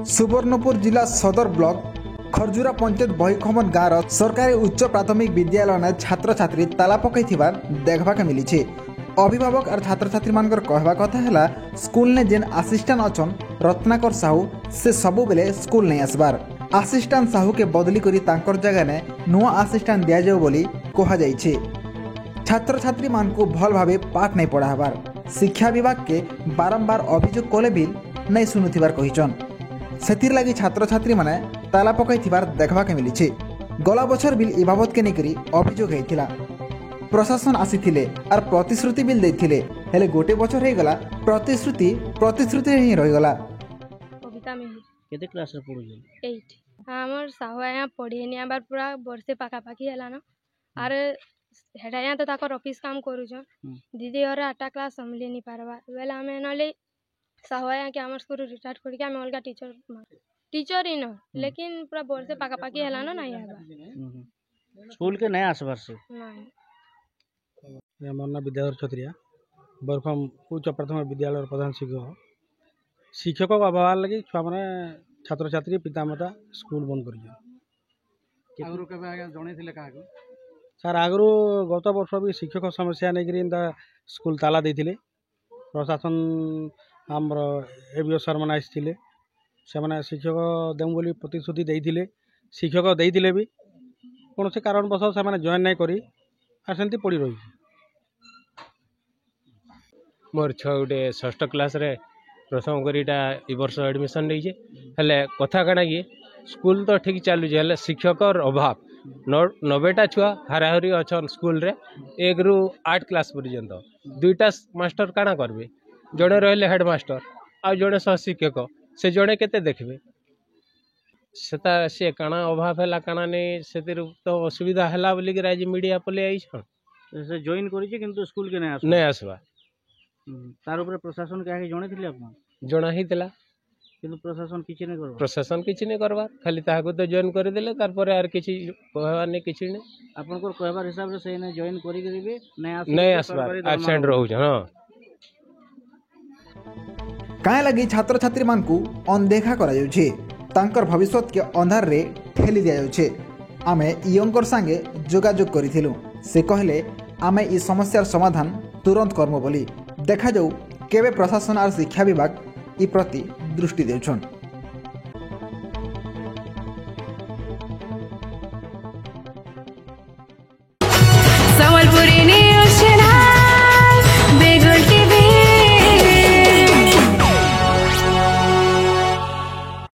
सुवर्णपुर जिला सदर ब्लॉक खरजुरा पंचायत बहीखमन गाँव सरकारी उच्च प्राथमिक विद्यालय छात्र छात्री ताला पकई देखा मिली। अभिभावक और छात्र छात्री मानकर कहवा कथा है स्कूल ने जेन आसिस्टांट अच्छन रत्नाकर साहू से सबु बेले स्कूल नहीं आसबार आसिस्टांट साहू के बदली करी तांकर जगह ने नुआ आसिस्टांट दिया जाओ बोली कहा जाइछे। छात्र छात्री मान को भल भावे पाठ नहीं पढ़ाबार शिक्षा विभाग के बारंबार अभियोग कले भी नहीं शुणुथिबार कहिचन। सेतिर लगी छात्र छात्री माने ताला पकई देखा मिली। गला बछर बिल ए बाबद के नेकरी अभियोग होता प्रशासन आसीथिले और प्रतिश्रुति बिल देथिले हेले गोटे बछर हो गला प्रतिश्रुति ही रहीगला। कविता में केते क्लास रे पढुछन 8 हमर साहू यहाँ पढ़े नहीं आबार पूरा वर्षे पाखापाखी है ना आरे हेटा यहाँ तो ताकर ऑफिस काम करूछन दीदी और 8 क्लास संभली नहीं पारबा बेले हमें नले साहू यहाँ के हमर स्कूल रिटायर्ड करके हमें अलगा टीचर ही न लेकिन पूरा वर्षे पाखापाखी है ना नहीं आबा स्कूल के नया आसबार से नहीं मोर ना विद्याधर छत्रिया बरखम उच्च प्राथमिक विद्यालय प्रधान शिक्षक अभाव लगी छुआ मैंने छात्र छात्री पितामाता स्कूल बंद कर सर आगु गत वर्ष भी शिक्षक समस्या नहीं स्कूल ताला देते प्रशासन आमर एबीओ सर मैंने आसते से शिक्षक देमु बोली प्रतिश्रुति देते शिक्षक देते भी कौन से कारणवश से जॉइन नहीं करी सेमती पड़ी रही। मोर छुआ गोटे 6th क्लास रे प्रथम करीटा ए वर्ष एडमिशन नहीं है कथा कणा कि स्कूल तो ठीक चलुचे हेले शिक्षक अभाव 90टा छुआ हाराहारी अच्छा स्कूल रे 1 ରୁ 8 क्लास पर्यंत 2टा मास्टर काଣା करबे जड़े रहिले हेडमास्टर आ जड़े सहशिक्षक से जड़े केते देखबे सेता से काଣା अभाव है काଣା नहीं से तो असुविधा है बोलिक आज मीडिया पले आई से जॉइन करिचे किंतु स्कूल के नहीं आसवा तार ऊपर प्रशासन के आगे जणे थिले आपन जणा ही दिला किंतु प्रशासन किछि नहीं करबा प्रशासन किछि नहीं करबा खाली ताहाको तो जॉइन कर देले तार पर आर किछि कहबा नहीं किछि नहीं आपन को कहबार हिसाब से सही ने जॉइन करी करिवे नहीं आसबा एब्सेंट रहू हां काहे लगी छात्र छात्री मान को अनदेखा करा जाउछे तांकर भविष्य के अंधार रे ठेली दिया जाउछे। आमे इयंकर संगे जोगाजोग करिथिलु से कहले आमे ई समस्यार समाधान तुरंत कर्म बोली देखा जाऊ केवे प्रशासन और शिक्षा विभाग ई प्रति दृष्टि देउछन।